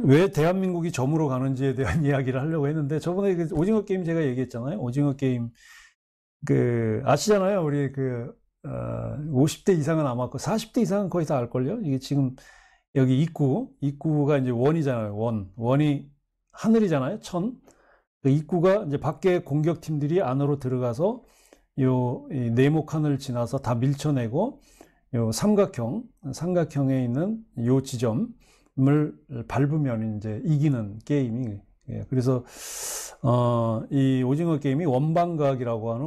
왜 대한민국이 점으로 가는지에 대한 이야기를 하려고 했는데, 저번에 그 오징어 게임 제가 얘기했잖아요. 오징어 게임, 아시잖아요. 우리 50대 이상은 아마 40대 이상은 거의 다 알걸요? 이게 지금 여기 입구가 이제 원이잖아요. 원이 하늘이잖아요. 천. 그 입구가 이제 밖에 공격팀들이 안으로 들어가서 이 네모칸을 지나서 다 밀쳐내고 요 삼각형에 있는 요 지점을 밟으면 이제 이기는 게임이. 예, 그래서 이 오징어 게임이 원방각이라고 하는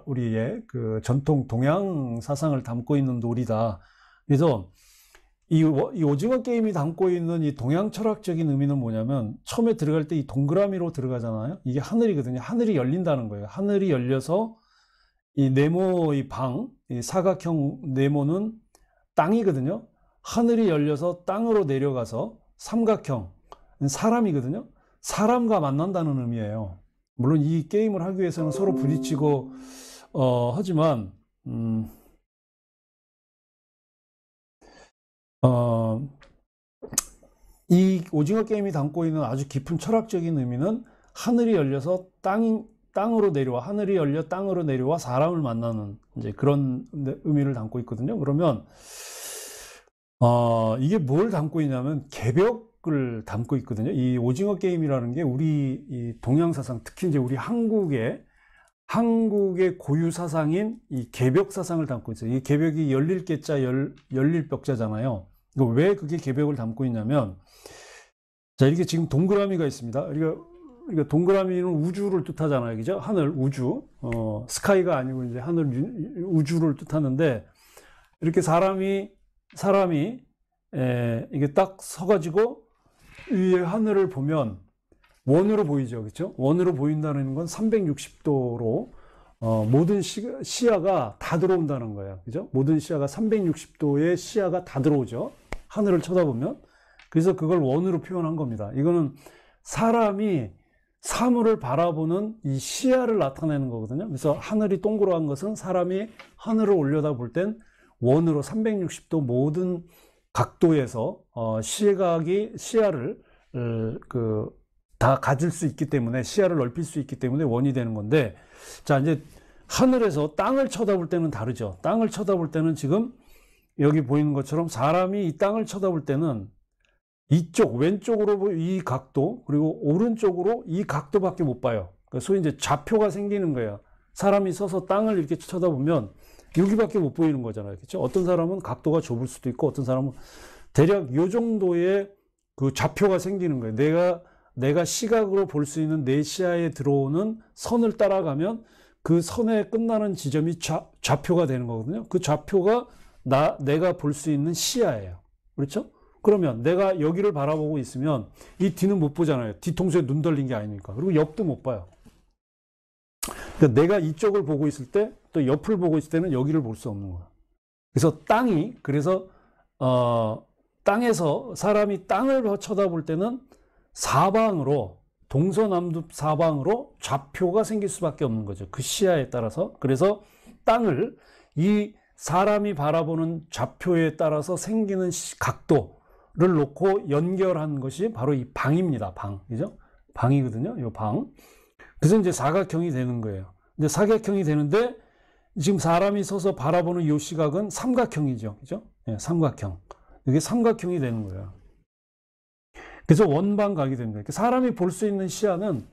우리의 그 전통 동양 사상을 담고 있는 놀이다. 그래서 이 오징어 게임이 담고 있는 이 동양 철학적인 의미는 뭐냐면, 처음에 들어갈 때 이 동그라미로 들어가잖아요. 이게 하늘이거든요. 하늘이 열린다는 거예요. 하늘이 열려서 이 네모 이 사각형 네모는 땅이거든요. 하늘이 열려서 땅으로 내려가서 삼각형 사람이거든요. 사람과 만난다는 의미예요. 물론 이 게임을 하기 위해서는 서로 부딪히고 하지만 이 오징어 게임이 담고 있는 아주 깊은 철학적인 의미는, 하늘이 열려서 땅으로 내려와, 하늘이 열려 땅으로 내려와 사람을 만나는 이제 그런 의미를 담고 있거든요. 그러면 이게 뭘 담고 있냐면 개벽을 담고 있거든요. 이 오징어 게임이라는 게 우리 이 동양 사상, 특히 이제 우리 한국의 고유 사상인 이 개벽 사상을 담고 있어요. 이 개벽이 열릴 개자 열릴 벽자잖아요. 왜 그게 개벽을 담고 있냐면, 자, 이렇게 지금 동그라미가 있습니다. 그러니까 동그라미는 우주를 뜻하잖아요. 그죠? 하늘, 우주. 스카이가 아니고 이제 하늘, 우주를 뜻하는데, 이렇게 사람이 이게 딱 서가지고 위에 하늘을 보면 원으로 보이죠. 그렇죠? 원으로 보인다는 건 360도로 모든 시야가 다 들어온다는 거예요. 그죠? 모든 시야가 360도의 시야가 다 들어오죠. 하늘을 쳐다보면. 그래서 그걸 원으로 표현한 겁니다. 이거는 사람이 사물을 바라보는 이 시야를 나타내는 거거든요. 그래서 하늘이 동그란 것은 사람이 하늘을 올려다볼 땐 원으로 360도 모든 각도에서 시야를 다 가질 수 있기 때문에, 시야를 넓힐 수 있기 때문에 원이 되는 건데, 자, 이제 하늘에서 땅을 쳐다볼 때는 다르죠. 땅을 쳐다볼 때는 지금 여기 보이는 것처럼 사람이 이 땅을 쳐다볼 때는 이쪽 왼쪽으로 이 각도, 그리고 오른쪽으로 이 각도밖에 못 봐요. 소위 이제 좌표가 생기는 거예요. 사람이 서서 땅을 이렇게 쳐다보면 여기밖에 못 보이는 거잖아요. 그렇죠? 어떤 사람은 각도가 좁을 수도 있고, 어떤 사람은 대략 요 정도의 그 좌표가 생기는 거예요. 내가 시각으로 볼 수 있는 내 시야에 들어오는 선을 따라가면 그 선에 끝나는 지점이 좌표가 되는 거거든요. 그 좌표가 내가 볼 수 있는 시야예요. 그렇죠? 그러면 내가 여기를 바라보고 있으면 이 뒤는 못 보잖아요. 뒤통수에 눈 돌린 게 아니니까. 그리고 옆도 못 봐요. 그러니까 내가 이쪽을 보고 있을 때, 또 옆을 보고 있을 때는 여기를 볼 수 없는 거예요. 그래서 땅에서 사람이 땅을 쳐다볼 때는 동서남북 사방으로 좌표가 생길 수밖에 없는 거죠. 그 시야에 따라서. 그래서 땅을 이 사람이 바라보는 좌표에 따라서 생기는 각도를 놓고 연결한 것이 바로 이 방입니다. 그죠? 방이거든요. 이 방. 그래서 이제 사각형이 되는 거예요. 근데 사각형이 되는데, 지금 사람이 서서 바라보는 이 시각은 삼각형이죠. 그죠? 네, 삼각형. 이게 삼각형이 되는 거예요. 그래서 원방각이 되는 거예요. 사람이 볼 수 있는 시야는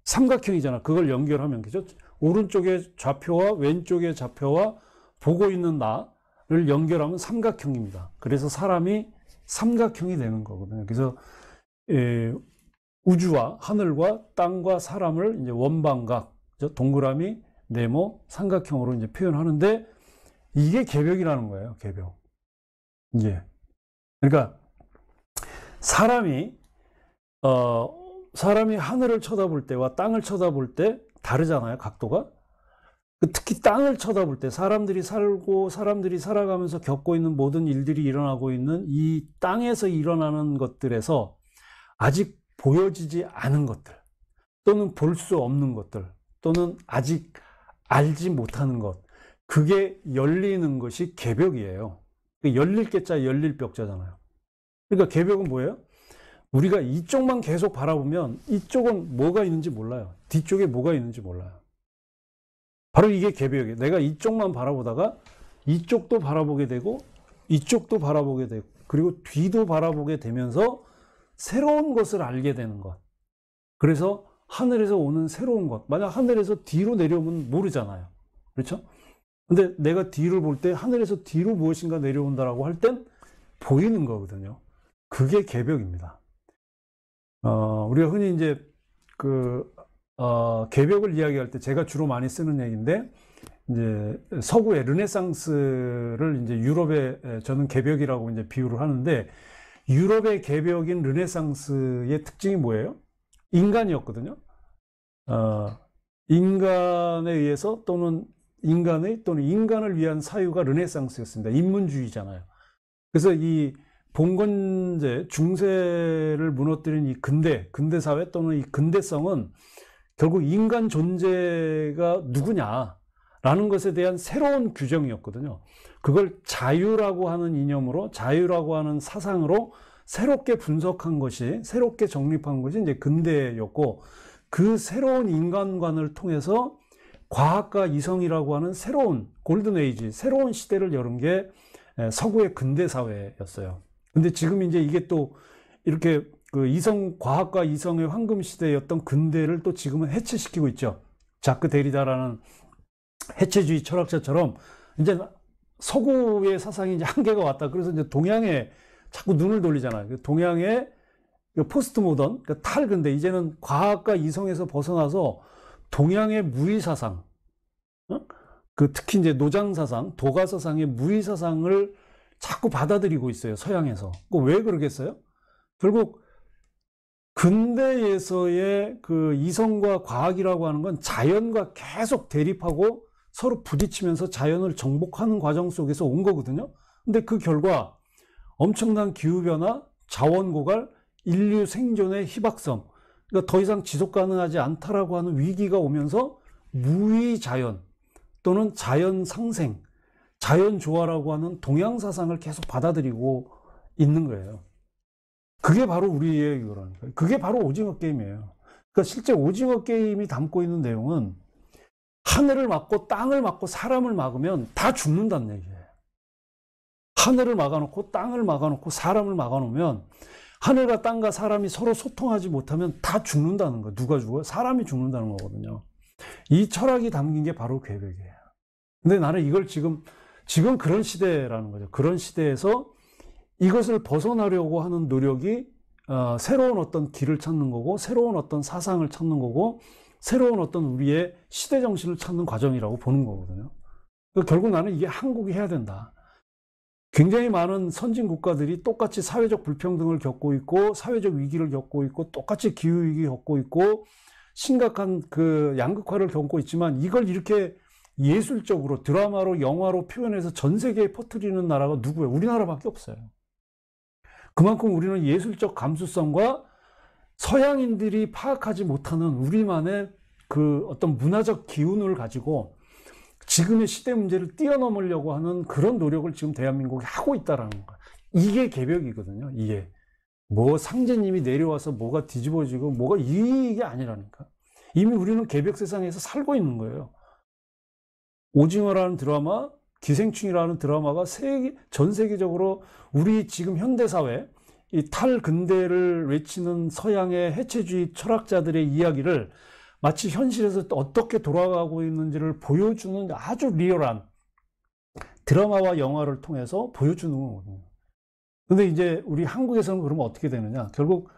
삼각형이잖아. 그걸 연결하면, 그죠? 오른쪽의 좌표와 왼쪽의 좌표와 보고 있는 나를 연결하면 삼각형입니다. 그래서 사람이 삼각형이 되는 거거든요. 그래서 우주와 하늘과 땅과 사람을 이제 원방각, 동그라미, 네모, 삼각형으로 이제 표현하는데, 이게 개벽이라는 거예요. 개벽. 이게. 그러니까 사람이 하늘을 쳐다볼 때와 땅을 쳐다볼 때 다르잖아요. 각도가. 특히 땅을 쳐다볼 때, 사람들이 살아가면서 겪고 있는 모든 일들이 일어나고 있는 이 땅에서 일어나는 것들에서 아직 보여지지 않은 것들, 또는 볼 수 없는 것들, 또는 아직 알지 못하는 것, 그게 열리는 것이 개벽이에요. 열릴 개자 열릴 벽자잖아요. 그러니까 개벽은 뭐예요? 우리가 이쪽만 계속 바라보면 이쪽은 뭐가 있는지 몰라요. 뒤쪽에 뭐가 있는지 몰라요. 바로 이게 개벽이에요. 내가 이쪽만 바라보다가 이쪽도 바라보게 되고 이쪽도 바라보게 되고 그리고 뒤도 바라보게 되면서 새로운 것을 알게 되는 것. 그래서 하늘에서 오는 새로운 것. 만약 하늘에서 뒤로 내려오면 모르잖아요. 그렇죠? 근데 내가 뒤를 볼 때 하늘에서 뒤로 무엇인가 내려온다라고 할 땐 보이는 거거든요. 그게 개벽입니다. 우리가 흔히 이제 개벽을 이야기할 때 제가 주로 많이 쓰는 얘기인데, 이제 서구의 르네상스를 이제 유럽의 저는 개벽이라고 이제 비유를 하는데, 유럽의 개벽인 르네상스의 특징이 뭐예요? 인간이었거든요. 인간에 의해서 또는 인간을 위한 사유가 르네상스였습니다. 인문주의잖아요. 그래서 이 봉건제 중세를 무너뜨린 이 근대 사회 또는 이 근대성은 결국 인간 존재가 누구냐라는 것에 대한 새로운 규정이었거든요. 그걸 자유라고 하는 이념으로, 자유라고 하는 사상으로 새롭게 분석한 것이, 새롭게 정립한 것이 이제 근대였고, 그 새로운 인간관을 통해서 과학과 이성이라고 하는 새로운 골든 에이지, 새로운 시대를 여는 게 서구의 근대 사회였어요. 근데 지금 이제 이게 또 이렇게 그 과학과 이성의 황금 시대였던 근대를 또 지금은 해체시키고 있죠. 자크 데리다라는 해체주의 철학자처럼 이제 서구의 사상이 이제 한계가 왔다. 그래서 이제 동양에 자꾸 눈을 돌리잖아요. 동양의 포스트 모던, 탈근대, 이제는 과학과 이성에서 벗어나서 동양의 무의 사상, 특히 이제 노장 사상, 도가 사상의 무의 사상을 자꾸 받아들이고 있어요. 서양에서. 왜 그러겠어요? 결국 근대에서의 그 이성과 과학이라고 하는 건 자연과 계속 대립하고 서로 부딪히면서 자연을 정복하는 과정 속에서 온 거거든요. 근데 그 결과 엄청난 기후변화, 자원 고갈, 인류 생존의 희박성, 그러니까 더 이상 지속 가능하지 않다라고 하는 위기가 오면서 무의 자연 또는 자연 상생, 자연 조화라고 하는 동양 사상을 계속 받아들이고 있는 거예요. 그게 바로 우리의 그런 거예요. 그게 바로 오징어 게임이에요. 그러니까 실제 오징어 게임이 담고 있는 내용은 하늘을 막고 땅을 막고 사람을 막으면 다 죽는다는 얘기예요. 하늘을 막아놓고 땅을 막아놓고 사람을 막아놓으면 하늘과 땅과 사람이 서로 소통하지 못하면 다 죽는다는 거예요. 누가 죽어요? 사람이 죽는다는 거거든요. 이 철학이 담긴 게 바로 개벽이에요. 근데 나는 이걸 지금 그런 시대라는 거죠. 그런 시대에서 이것을 벗어나려고 하는 노력이 새로운 어떤 길을 찾는 거고, 새로운 어떤 사상을 찾는 거고, 새로운 어떤 우리의 시대 정신을 찾는 과정이라고 보는 거거든요. 결국 나는 이게 한국이 해야 된다. 굉장히 많은 선진 국가들이 똑같이 사회적 불평등을 겪고 있고, 사회적 위기를 겪고 있고, 똑같이 기후위기 겪고 있고, 심각한 그 양극화를 겪고 있지만, 이걸 이렇게 예술적으로 드라마로 영화로 표현해서 전 세계에 퍼뜨리는 나라가 누구예요? 우리나라밖에 없어요. 그만큼 우리는 예술적 감수성과 서양인들이 파악하지 못하는 우리만의 그 어떤 문화적 기운을 가지고 지금의 시대 문제를 뛰어넘으려고 하는 그런 노력을 지금 대한민국이 하고 있다라는 거예요. 이게 개벽이거든요. 이게 뭐 상제님이 내려와서 뭐가 뒤집어지고 뭐가 이게 아니라니까. 이미 우리는 개벽 세상에서 살고 있는 거예요. 오징어라는 드라마, 기생충이라는 드라마가 전 세계적으로 우리 지금 현대사회, 이 탈근대를 외치는 서양의 해체주의 철학자들의 이야기를 마치 현실에서 어떻게 돌아가고 있는지를 보여주는 아주 리얼한 드라마와 영화를 통해서 보여주는 거거든요. 근데 이제 우리 한국에서는 그러면 어떻게 되느냐? 결국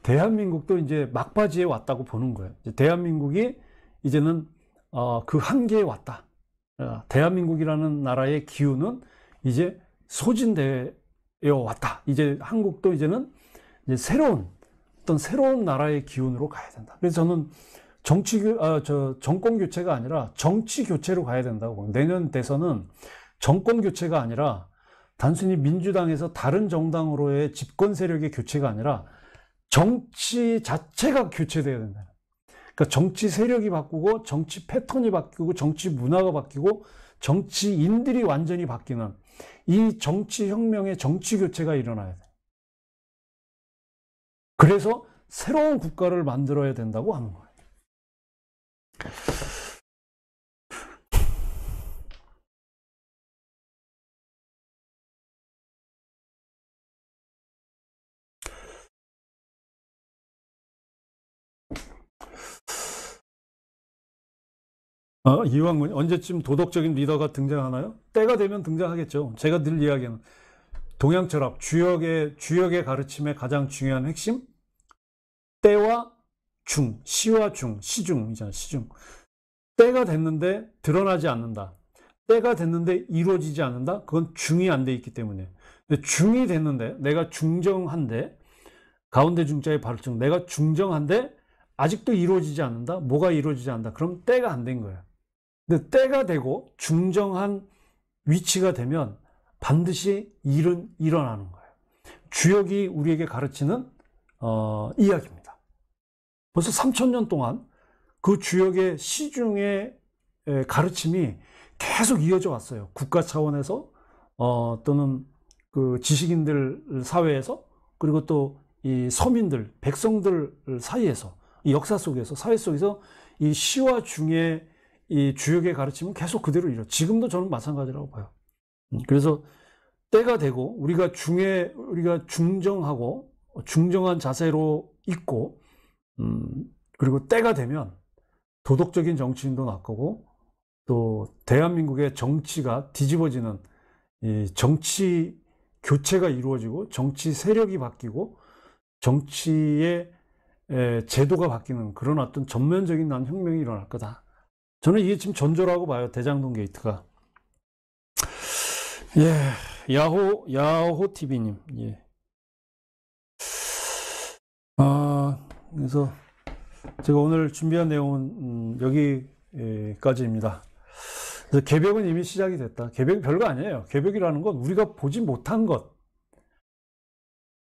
대한민국도 이제 막바지에 왔다고 보는 거예요. 대한민국이 이제는 그 한계에 왔다. 대한민국이라는 나라의 기운은 이제 소진되어 왔다. 이제 한국도 이제는 이제 새로운 나라의 기운으로 가야 된다. 그래서 저는 정권 교체가 아니라 정치 교체로 가야 된다고 봅니다. 내년 대선은 정권 교체가 아니라 단순히 민주당에서 다른 정당으로의 집권 세력의 교체가 아니라 정치 자체가 교체돼야 된다. 그러니까 정치 세력이 바꾸고 정치 패턴이 바뀌고 정치 문화가 바뀌고 정치인들이 완전히 바뀌는 이 정치 혁명의 정치 교체가 일어나야 돼. 그래서 새로운 국가를 만들어야 된다고 하는 거예요. 이왕 언제쯤 도덕적인 리더가 등장하나요? 때가 되면 등장하겠죠. 제가 늘 이야기하는 동양철학, 주역의 가르침의 가장 중요한 핵심, 때와 중, 시와 중, 시중이잖아요. 시중. 때가 됐는데 드러나지 않는다. 때가 됐는데 이루어지지 않는다. 그건 중이 안 돼 있기 때문에. 근데 중이 됐는데, 내가 중정한데, 가운데 중자의 발중, 내가 중정한데 아직도 이루어지지 않는다. 뭐가 이루어지지 않는다. 그럼 때가 안 된 거예요. 근데 때가 되고 중정한 위치가 되면 반드시 일은 일어나는 거예요. 주역이 우리에게 가르치는 이야기입니다. 벌써 3000년 동안 그 주역의 시중의 가르침이 계속 이어져 왔어요. 국가 차원에서 또는 그 지식인들 사회에서, 그리고 또 이 서민들, 백성들 사이에서, 이 역사 속에서, 사회 속에서 이 시와 중의 이 주역의 가르침은 계속 그대로 이뤄. 지금도 저는 마찬가지라고 봐요. 그래서 때가 되고 우리가 중정하고 중정한 자세로 있고, 그리고 때가 되면 도덕적인 정치인도 나가고, 또 대한민국의 정치가 뒤집어지는 이 정치 교체가 이루어지고, 정치 세력이 바뀌고, 정치의 제도가 바뀌는 그런 어떤 전면적인 난 혁명이 일어날 거다. 저는 이게 지금 전조라고 봐요. 대장동 게이트가. 예, 야호 TV님. 예. 그래서 제가 오늘 준비한 내용은 여기까지입니다. 그래서 개벽은 이미 시작이 됐다. 개벽이 별거 아니에요. 개벽이라는 건 우리가 보지 못한 것.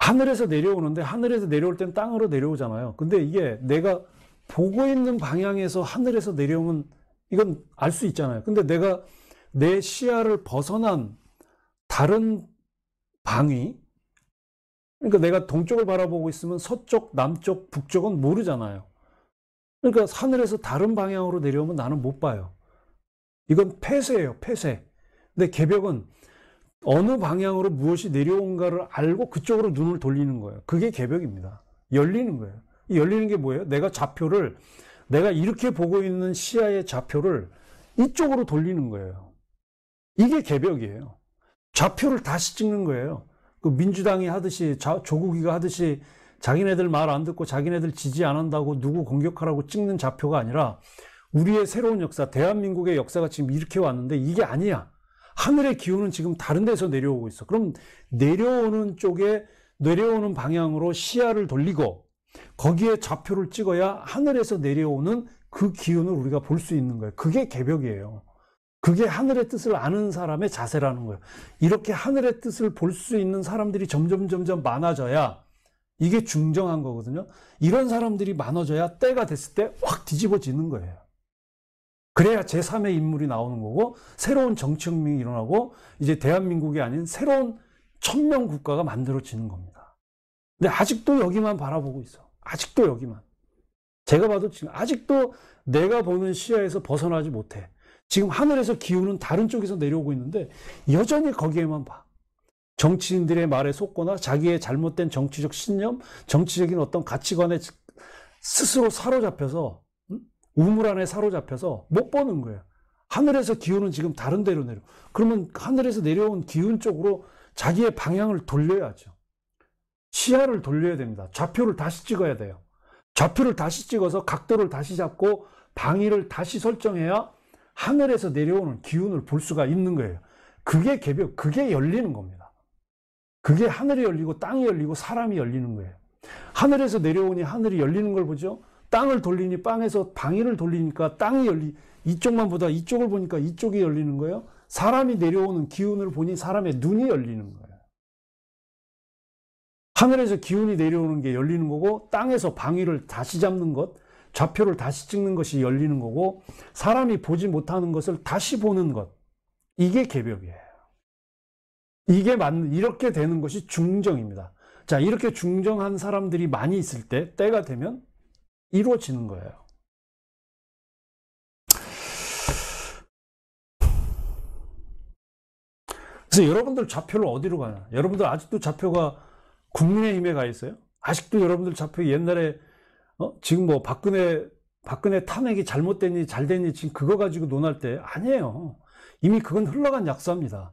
하늘에서 내려오는데, 하늘에서 내려올 땐 땅으로 내려오잖아요. 근데 이게 내가 보고 있는 방향에서 하늘에서 내려오면 이건 알 수 있잖아요. 근데 내가 내 시야를 벗어난 다른 방위, 그러니까 내가 동쪽을 바라보고 있으면 서쪽, 남쪽, 북쪽은 모르잖아요. 그러니까 하늘에서 다른 방향으로 내려오면 나는 못 봐요. 이건 폐쇄예요, 폐쇄. 근데 개벽은 어느 방향으로 무엇이 내려온가를 알고 그쪽으로 눈을 돌리는 거예요. 그게 개벽입니다. 열리는 거예요. 이 열리는 게 뭐예요? 내가 이렇게 보고 있는 시야의 좌표를 이쪽으로 돌리는 거예요. 이게 개벽이에요. 좌표를 다시 찍는 거예요. 그 민주당이 하듯이, 조국이가 하듯이 자기네들 말 안 듣고 자기네들 지지 안 한다고 누구 공격하라고 찍는 좌표가 아니라, 우리의 새로운 역사, 대한민국의 역사가 지금 이렇게 왔는데 이게 아니야. 하늘의 기운은 지금 다른 데서 내려오고 있어. 그럼 내려오는 방향으로 시야를 돌리고 거기에 좌표를 찍어야 하늘에서 내려오는 그 기운을 우리가 볼 수 있는 거예요. 그게 개벽이에요. 그게 하늘의 뜻을 아는 사람의 자세라는 거예요. 이렇게 하늘의 뜻을 볼 수 있는 사람들이 점점 많아져야 이게 중정한 거거든요. 이런 사람들이 많아져야 때가 됐을 때 확 뒤집어지는 거예요. 그래야 제3의 인물이 나오는 거고, 새로운 정치혁명이 일어나고, 이제 대한민국이 아닌 새로운 천명 국가가 만들어지는 겁니다. 근데 아직도 여기만 바라보고 있어. 아직도 여기만. 제가 봐도 지금 아직도 내가 보는 시야에서 벗어나지 못해. 지금 하늘에서 기운은 다른 쪽에서 내려오고 있는데 여전히 거기에만 봐. 정치인들의 말에 속거나 자기의 잘못된 정치적 신념, 정치적인 어떤 가치관에 스스로 사로잡혀서, 우물 안에 사로잡혀서 못 보는 거예요. 하늘에서 기운은 지금 다른 데로 내려. 그러면 하늘에서 내려온 기운 쪽으로 자기의 방향을 돌려야죠. 시야를 돌려야 됩니다. 좌표를 다시 찍어야 돼요. 좌표를 다시 찍어서 각도를 다시 잡고 방위를 다시 설정해야 하늘에서 내려오는 기운을 볼 수가 있는 거예요. 그게 개벽, 그게 열리는 겁니다. 그게 하늘이 열리고 땅이 열리고 사람이 열리는 거예요. 하늘에서 내려오니 하늘이 열리는 걸 보죠. 땅을 돌리니 땅에서 방위를 돌리니까 땅이 이쪽만 보다 이쪽을 보니까 이쪽이 열리는 거예요. 사람이 내려오는 기운을 보니 사람의 눈이 열리는 거예요. 하늘에서 기운이 내려오는 게 열리는 거고, 땅에서 방위를 다시 잡는 것, 좌표를 다시 찍는 것이 열리는 거고, 사람이 보지 못하는 것을 다시 보는 것, 이게 개벽이에요. 이렇게 되는 것이 중정입니다. 자, 이렇게 중정한 사람들이 많이 있을 때, 때가 되면 이루어지는 거예요. 그래서 여러분들 좌표를 어디로 가냐? 여러분들 아직도 좌표가 국민의힘에 가 있어요? 아직도 여러분들 좌표 옛날에 지금 뭐 박근혜 탄핵이 잘못됐니 잘됐니 지금 그거 가지고 논할 때 아니에요. 이미 그건 흘러간 약수입니다.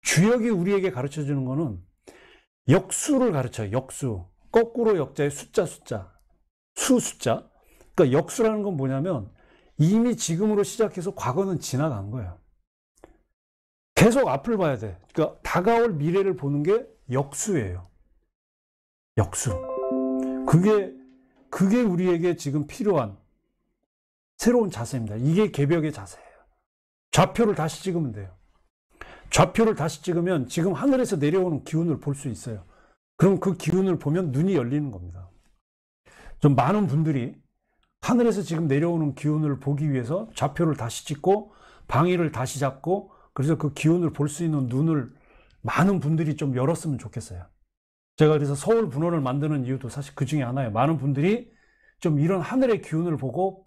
주역이 우리에게 가르쳐 주는 거는 역수를 가르쳐요. 역수. 거꾸로 역자의 숫자. 숫자. 그러니까 역수라는 건 뭐냐면 이미 지금으로 시작해서 과거는 지나간 거예요. 계속 앞을 봐야 돼. 그러니까 다가올 미래를 보는 게 역수예요. 역수. 그게 우리에게 지금 필요한 새로운 자세입니다. 이게 개벽의 자세예요. 좌표를 다시 찍으면 돼요. 좌표를 다시 찍으면 지금 하늘에서 내려오는 기운을 볼 수 있어요. 그럼 그 기운을 보면 눈이 열리는 겁니다. 좀 많은 분들이 하늘에서 지금 내려오는 기운을 보기 위해서 좌표를 다시 찍고 방위를 다시 잡고 그래서 그 기운을 볼 수 있는 눈을 많은 분들이 좀 열었으면 좋겠어요. 제가 그래서 서울 분원을 만드는 이유도 사실 그 중에 하나예요. 많은 분들이 좀 이런 하늘의 기운을 보고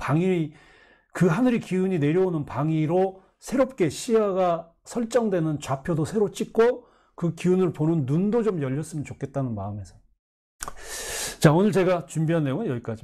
그 하늘의 기운이 내려오는 방위로 새롭게 시야가 설정되는 좌표도 새로 찍고 그 기운을 보는 눈도 좀 열렸으면 좋겠다는 마음에서. 자, 오늘 제가 준비한 내용은 여기까지.